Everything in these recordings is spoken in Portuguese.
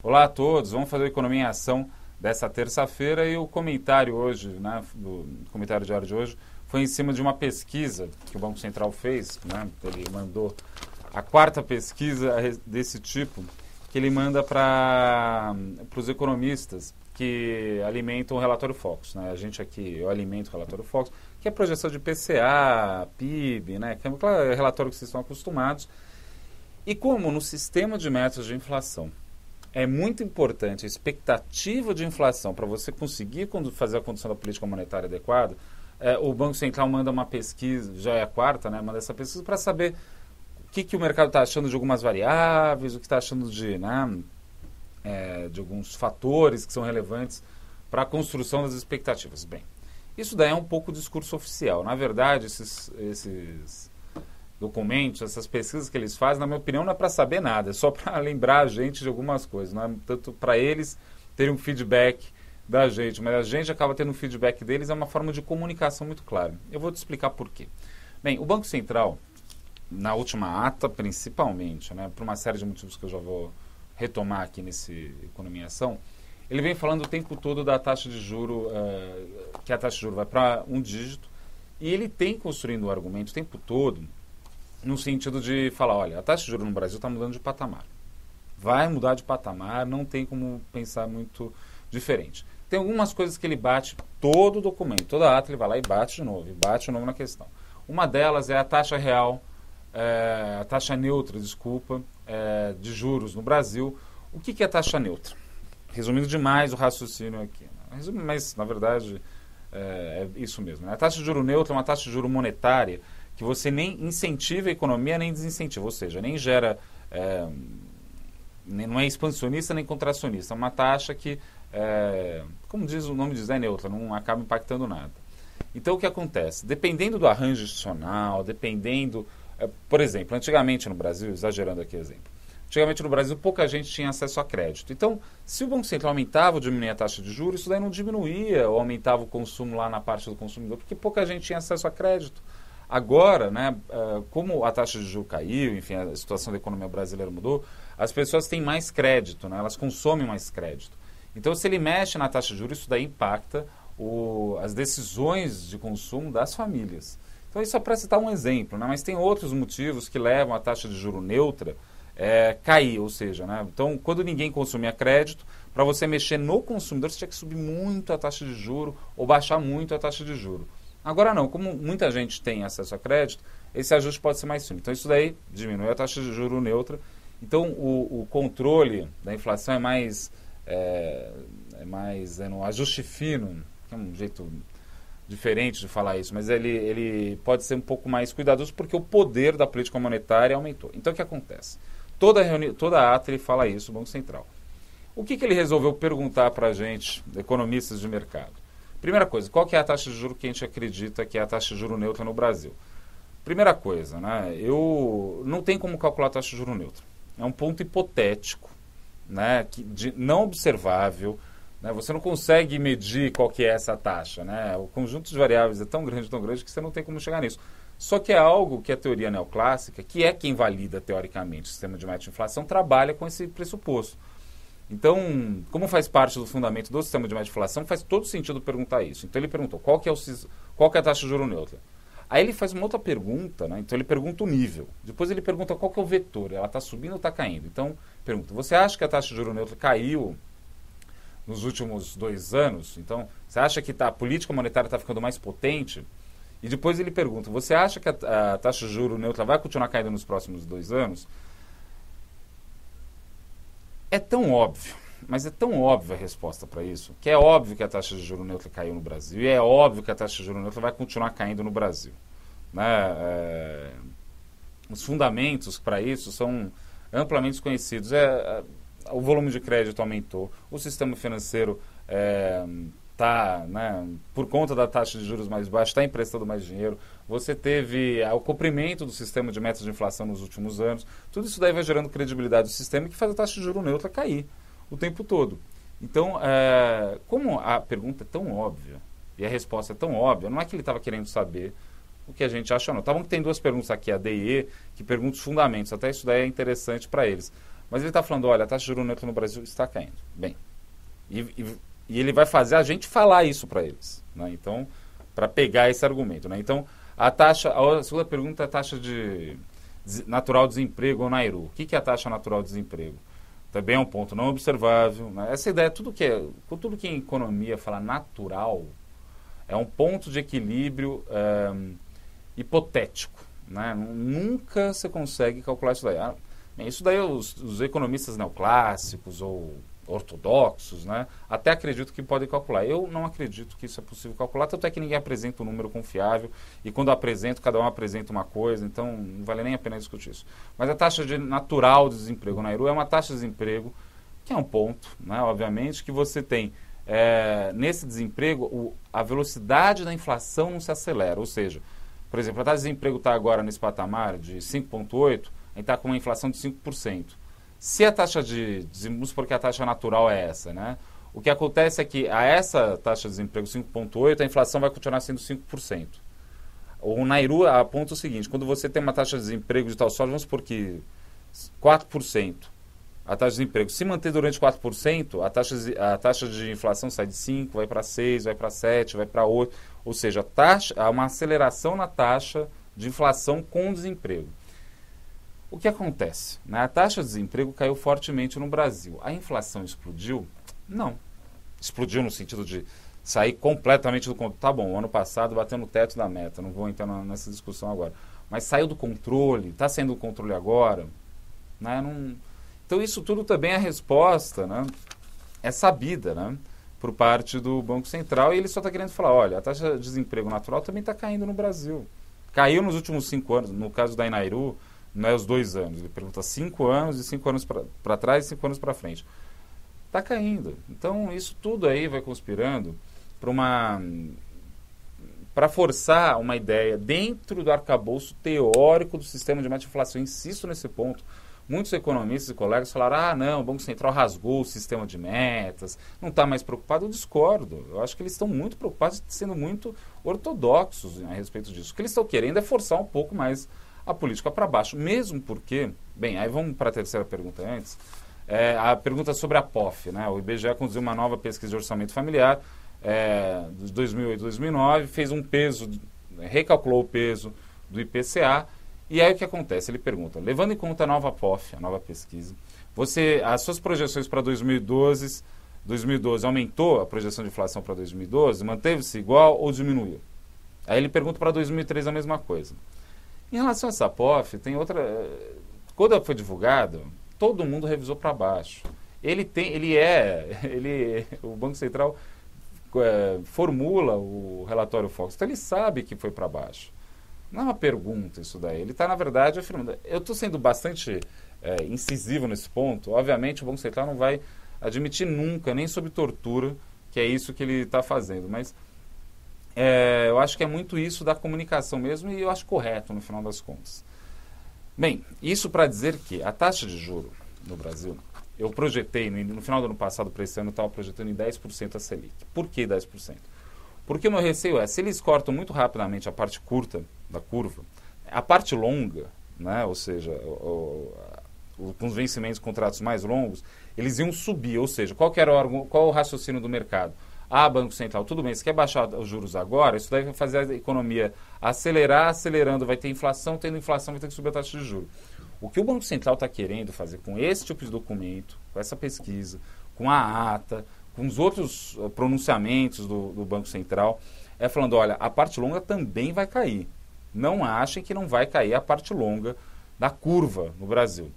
Olá a todos, vamos fazer o Economia em Ação dessa terça-feira e o comentário hoje, né, do comentário diário de hoje, foi em cima de uma pesquisa que o Banco Central fez, né, ele mandou a quarta pesquisa desse tipo, que ele manda para os economistas que alimentam o relatório Focus, né, a gente aqui, eu alimento o relatório Focus, que é a projeção de PCA, PIB, né, que é aquele relatório que vocês estão acostumados, e como no sistema de metas de inflação é muito importante a expectativa de inflação para você conseguir fazer a condução da política monetária adequada, o Banco Central manda uma pesquisa, já é a quarta, né, manda essa pesquisa para saber o que o mercado está achando de algumas variáveis, o que está achando de alguns fatores que são relevantes para a construção das expectativas. Bem, isso daí é um pouco o discurso oficial. Na verdade, esses documentos, essas pesquisas que eles fazem, na minha opinião, não é para saber nada, é só para lembrar a gente de algumas coisas, não é tanto para eles terem um feedback da gente, mas a gente acaba tendo um feedback deles, é uma forma de comunicação muito clara. Eu vou te explicar por quê. Bem, o Banco Central, na última ata principalmente, né, por uma série de motivos que eu já vou retomar aqui nesse Economia em Ação, ele vem falando o tempo todo da taxa de juros, que a taxa de juros vai para um dígito, e ele tem construindo o argumento o tempo todo no sentido de falar, olha, a taxa de juros no Brasil está mudando de patamar. Vai mudar de patamar, não tem como pensar muito diferente. Tem algumas coisas que ele bate todo o documento, toda ata ele vai lá e bate de novo na questão. Uma delas é a taxa real, a taxa neutra, de juros no Brasil. O que é a taxa neutra? Resumindo demais o raciocínio aqui, né? Mas, na verdade, é isso mesmo, né? A taxa de juro neutra é uma taxa de juro monetária que você nem incentiva a economia, nem desincentiva, ou seja, nem gera, não é expansionista nem contracionista, é uma taxa que, como diz o nome diz, é neutra, não acaba impactando nada. Então, o que acontece? Dependendo do arranjo institucional, por exemplo, antigamente no Brasil, exagerando aqui o exemplo, antigamente no Brasil pouca gente tinha acesso a crédito. Então, se o Banco Central aumentava ou diminuía a taxa de juros, isso daí não diminuía ou aumentava o consumo lá na parte do consumidor, porque pouca gente tinha acesso a crédito. Agora, né, como a taxa de juros caiu, enfim, a situação da economia brasileira mudou, as pessoas têm mais crédito, né, elas consomem mais crédito. Então, se ele mexe na taxa de juros, isso daí impacta as decisões de consumo das famílias. Então, isso é para citar um exemplo, né, mas tem outros motivos que levam a taxa de juros neutra cair, ou seja, né, então, quando ninguém consumia crédito, para você mexer no consumidor, você tinha que subir muito a taxa de juros ou baixar muito a taxa de juros. Agora não, como muita gente tem acesso a crédito, esse ajuste pode ser mais simples. Então isso daí diminui a taxa de juro neutra. Então o controle da inflação é mais no ajuste fino, que é um jeito diferente de falar isso, mas ele pode ser um pouco mais cuidadoso porque o poder da política monetária aumentou. Então o que acontece? Toda ata ele fala isso, o Banco Central. O que ele resolveu perguntar para a gente, economistas de mercado? Primeira coisa, qual que é a taxa de juros que a gente acredita que é a taxa de juros neutra no Brasil? Primeira coisa, né, eu não tenho como calcular a taxa de juros neutra. É um ponto hipotético, né, não observável, né, você não consegue medir qual que é essa taxa. Né, o conjunto de variáveis é tão grande que você não tem como chegar nisso. Só que é algo que a teoria neoclássica, que é quem valida teoricamente o sistema de meta de inflação, trabalha com esse pressuposto. Então, como faz parte do fundamento do sistema de meta de inflação, faz todo sentido perguntar isso. Então, ele perguntou qual que é a taxa de juros neutra. Aí ele faz uma outra pergunta, né? Então ele pergunta o nível. Depois ele pergunta qual que é o vetor, ela está subindo ou está caindo. Então, pergunta, você acha que a taxa de juros neutra caiu nos últimos 2 anos? Então, você acha que a política monetária está ficando mais potente? E depois ele pergunta, você acha que a taxa de juros neutra vai continuar caindo nos próximos 2 anos? É tão óbvio, mas é tão óbvia a resposta para isso, que é óbvio que a taxa de juros neutra caiu no Brasil e é óbvio que a taxa de juros neutra vai continuar caindo no Brasil. Né? Os fundamentos para isso são amplamente conhecidos. O volume de crédito aumentou, o sistema financeiro por conta da taxa de juros mais baixa, está emprestando mais dinheiro. Você teve o cumprimento do sistema de metas de inflação nos últimos anos. Tudo isso daí vai gerando credibilidade do sistema que faz a taxa de juros neutra cair o tempo todo. Então, como a pergunta é tão óbvia e a resposta é tão óbvia, não é que ele estava querendo saber o que a gente acha, não. Tá bom que tem 2 perguntas aqui, a D e E, que perguntam os fundamentos. Até isso daí é interessante para eles. Mas ele está falando, olha, a taxa de juros neutra no Brasil está caindo. Bem, e ele vai fazer a gente falar isso para eles, né? Então, para pegar esse argumento, né? Então, a segunda pergunta é a taxa de natural desemprego ou NAIRU. O que é a taxa natural de desemprego? Também é um ponto não observável, né? Essa ideia, tudo que em economia fala natural, é um ponto de equilíbrio hipotético, né? Nunca você consegue calcular isso daí. Isso daí os economistas neoclássicos ou ortodoxos, né, até acredito que podem calcular. Eu não acredito que isso é possível calcular, tanto é que ninguém apresenta um número confiável, e quando apresento, cada um apresenta uma coisa, então não vale nem a pena discutir isso. Mas a taxa natural de desemprego na NAIRU é uma taxa de desemprego que é um ponto, né, obviamente, que você tem nesse desemprego, a velocidade da inflação não se acelera, ou seja, por exemplo, a taxa de desemprego está agora nesse patamar de 5,8%, a gente está com uma inflação de 5%. Se a taxa vamos supor que a taxa natural é essa, né? O que acontece é que a essa taxa de desemprego 5,8%, a inflação vai continuar sendo 5%. O NAIRU aponta o seguinte, quando você tem uma taxa de desemprego de tal sorte, vamos supor que 4%, a taxa de desemprego, se manter durante 4%, a taxa de inflação sai de 5%, vai para 6%, vai para 7%, vai para 8%, ou seja, há uma aceleração na taxa de inflação com o desemprego. O que acontece? Né? A taxa de desemprego caiu fortemente no Brasil. A inflação explodiu? Não. Explodiu no sentido de sair completamente do controle. Tá bom, o ano passado bateu no teto da meta, não vou entrar nessa discussão agora. Mas saiu do controle, está saindo do controle agora? Né? Então isso tudo também, a resposta, né, é sabida, né, por parte do Banco Central, e ele só está querendo falar, olha, a taxa de desemprego natural também está caindo no Brasil. Caiu nos últimos 5 anos, no caso da NAIRU, não é os 2 anos, ele pergunta 5 anos, e 5 anos para trás e 5 anos para frente. Está caindo. Então, isso tudo aí vai conspirando para forçar uma ideia dentro do arcabouço teórico do sistema de meta de inflação. Insisto nesse ponto. Muitos economistas e colegas falaram, não, o Banco Central rasgou o sistema de metas, não está mais preocupado. Eu discordo. Eu acho que eles estão muito preocupados, sendo muito ortodoxos a respeito disso. O que eles estão querendo é forçar um pouco mais a política para baixo, mesmo porque, bem, aí vamos para a terceira pergunta antes, a pergunta sobre a POF, né? O IBGE conduziu uma nova pesquisa de orçamento familiar de 2008 e 2009, fez um peso, recalculou o peso do IPCA, e aí o que acontece? Ele pergunta, levando em conta a nova POF, a nova pesquisa, as suas projeções para 2012 aumentou a projeção de inflação para 2012, manteve-se igual ou diminuiu? Aí ele pergunta para 2013 a mesma coisa. Em relação a essa POF, tem outra. Quando ela foi divulgada, todo mundo revisou para baixo. O Banco Central formula o relatório Focus, então ele sabe que foi para baixo. Não é uma pergunta isso daí. Ele está, na verdade, afirmando. Eu estou sendo bastante incisivo nesse ponto. Obviamente, o Banco Central não vai admitir nunca, nem sob tortura, que é isso que ele está fazendo. Mas eu acho que é muito isso da comunicação mesmo, e eu acho correto no final das contas. Bem, isso para dizer que a taxa de juro no Brasil, eu projetei, no final do ano passado para esse ano, eu estava projetando em 10% a Selic. Por que 10%? Porque o meu receio se eles cortam muito rapidamente a parte curta da curva, a parte longa, né, ou seja, com os vencimentos de contratos mais longos, eles iam subir, ou seja, qual o raciocínio do mercado? Banco Central, tudo bem, você quer baixar os juros agora, isso daí vai fazer a economia acelerando, vai ter inflação, tendo inflação vai ter que subir a taxa de juros. O que o Banco Central está querendo fazer com esse tipo de documento, com essa pesquisa, com a ata, com os outros pronunciamentos do Banco Central, é falando, olha, a parte longa também vai cair. Não achem que não vai cair a parte longa da curva no Brasil.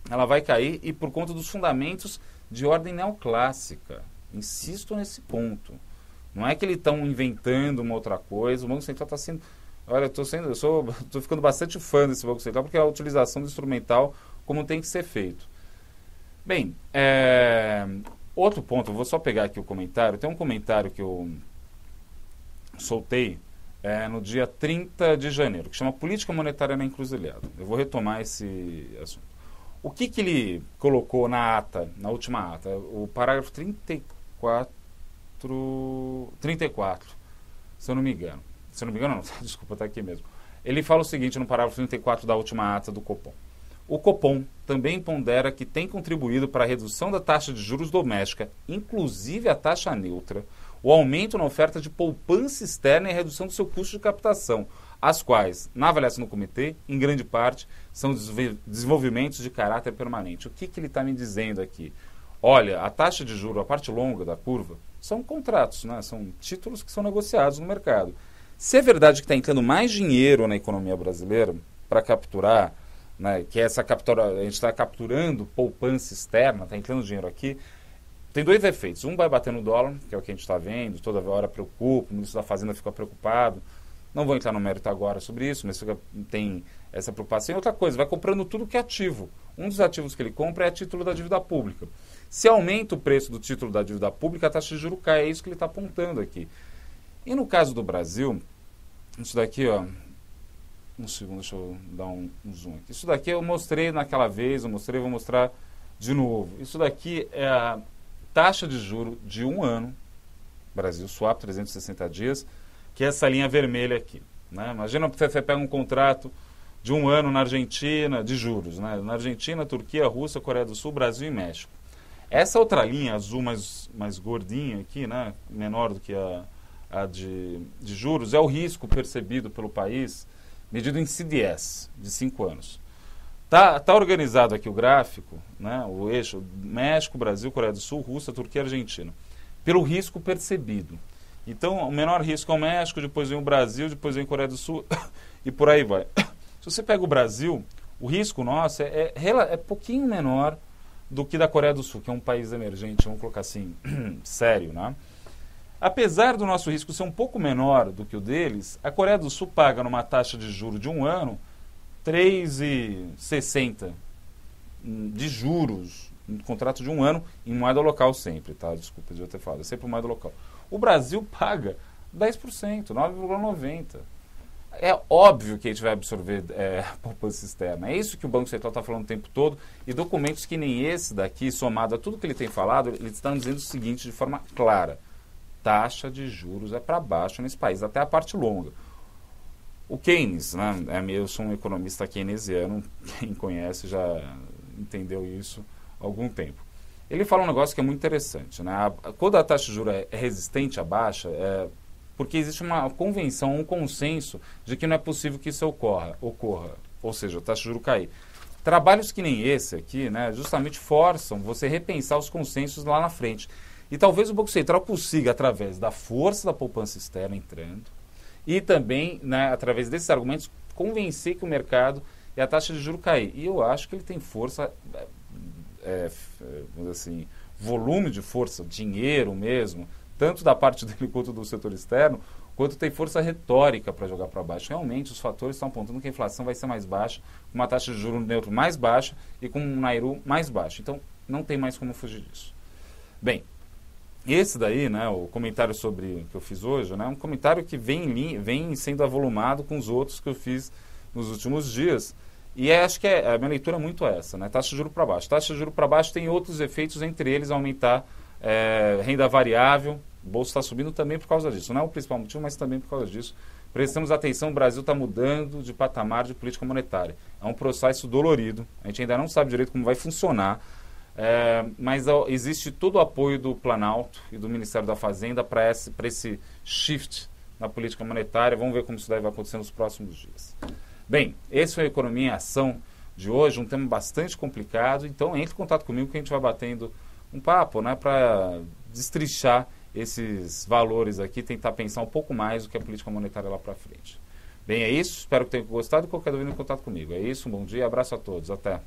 Ela vai cair e por conta dos fundamentos de ordem neoclássica. Insisto nesse ponto. Não é que eles estão inventando uma outra coisa. O Banco Central está sendo... Olha, estou ficando bastante fã desse Banco Central, porque é a utilização do instrumental como tem que ser feito. Bem, outro ponto, eu vou só pegar aqui o comentário. Tem um comentário que eu soltei no dia 30 de janeiro, que chama Política Monetária na Encruzilhada. Eu vou retomar esse assunto. O que ele colocou na ata, na última ata? O parágrafo 34, se eu não me engano. Se eu não me engano, não, desculpa, está aqui mesmo. Ele fala o seguinte no parágrafo 34 da última ata do Copom. O Copom também pondera que tem contribuído para a redução da taxa de juros doméstica, inclusive a taxa neutra, o aumento na oferta de poupança externa e a redução do seu custo de captação, as quais, na avaliação do comitê, em grande parte, são desenvolvimentos de caráter permanente. O que ele está me dizendo aqui? Olha, a taxa de juros, a parte longa da curva, são contratos, né? São títulos que são negociados no mercado. Se é verdade que está entrando mais dinheiro na economia brasileira para capturar, né, que essa captura, a gente está capturando poupança externa, está entrando dinheiro aqui, tem dois efeitos. Um vai bater no dólar, que é o que a gente está vendo, toda hora preocupa, o ministro da Fazenda fica preocupado. Não vou entrar no mérito agora sobre isso, mas tem essa preocupação. E outra coisa, vai comprando tudo que é ativo. Um dos ativos que ele compra é título da dívida pública. Se aumenta o preço do título da dívida pública, a taxa de juros cai. É isso que ele está apontando aqui. E no caso do Brasil, isso daqui, ó, um segundo, deixa eu dar um zoom aqui. Isso daqui eu mostrei naquela vez, vou mostrar de novo. Isso daqui é a taxa de juros de um ano, Brasil Swap, 360 dias, que é essa linha vermelha aqui. Né? Imagina que você pega um contrato de um ano na Argentina, de juros, né? Na Argentina, Turquia, Rússia, Coreia do Sul, Brasil e México. Essa outra linha azul mais gordinha aqui, né? Menor do que a de juros, é o risco percebido pelo país, medido em CDS, de 5 anos. Tá organizado aqui o gráfico, né? O eixo México, Brasil, Coreia do Sul, Rússia, Turquia e Argentina, pelo risco percebido. Então, o menor risco é o México, depois vem o Brasil, depois vem a Coreia do Sul e por aí vai. Se você pega o Brasil, o risco nosso é pouquinho menor do que da Coreia do Sul, que é um país emergente, vamos colocar assim, sério, né? Apesar do nosso risco ser um pouco menor do que o deles, a Coreia do Sul paga numa taxa de juros de um ano 3,60 de juros, um contrato de um ano em moeda local sempre, tá? Desculpa de eu ter falado, é sempre moeda local. O Brasil paga 10%, 9,90%. É óbvio que a gente vai absorver poupança externa. É isso que o Banco Central está falando o tempo todo. E documentos que nem esse daqui, somado a tudo que ele tem falado, eles estão dizendo o seguinte de forma clara. Taxa de juros é para baixo nesse país, até a parte longa. O Keynes, né, eu sou um economista keynesiano, quem conhece já entendeu isso há algum tempo. Ele fala um negócio que é muito interessante. Né? Quando a taxa de juros é resistente à baixa, porque existe uma convenção, um consenso de que não é possível que isso ocorra, ou seja, a taxa de juros cair. Trabalhos que nem esse aqui, né, justamente forçam você repensar os consensos lá na frente. E talvez o Banco Central consiga, através da força da poupança externa entrando, e também, né, através desses argumentos, convencer que o mercado e a taxa de juros cair. E eu acho que ele tem força, vamos dizer assim, volume de força, dinheiro mesmo, tanto da parte dele quanto do setor externo, quanto tem força retórica para jogar para baixo. Realmente, os fatores estão apontando que a inflação vai ser mais baixa, com uma taxa de juros neutro mais baixa e com um Nairu mais baixo. Então, não tem mais como fugir disso. Bem, esse daí, né, o comentário sobre que eu fiz hoje, né, é um comentário que vem sendo avolumado com os outros que eu fiz nos últimos dias. E acho que a minha leitura é muito essa, né, taxa de juros para baixo. Taxa de juros para baixo tem outros efeitos, entre eles aumentar renda variável. O bolso está subindo também por causa disso. Não é o principal motivo, mas também por causa disso. Prestamos atenção, o Brasil está mudando de patamar de política monetária. É um processo dolorido. A gente ainda não sabe direito como vai funcionar. Mas existe todo o apoio do Planalto e do Ministério da Fazenda para esse shift na política monetária. Vamos ver como isso deve acontecer nos próximos dias. Bem, esse foi a Economia em Ação de hoje, um tema bastante complicado. Então, entre em contato comigo que a gente vai batendo um papo, né, para destrinchar esses valores aqui, tentar pensar um pouco mais do que a política monetária lá para frente. Bem, é isso. Espero que tenham gostado e qualquer dúvida, entre em contato comigo. É isso, um bom dia, abraço a todos. Até.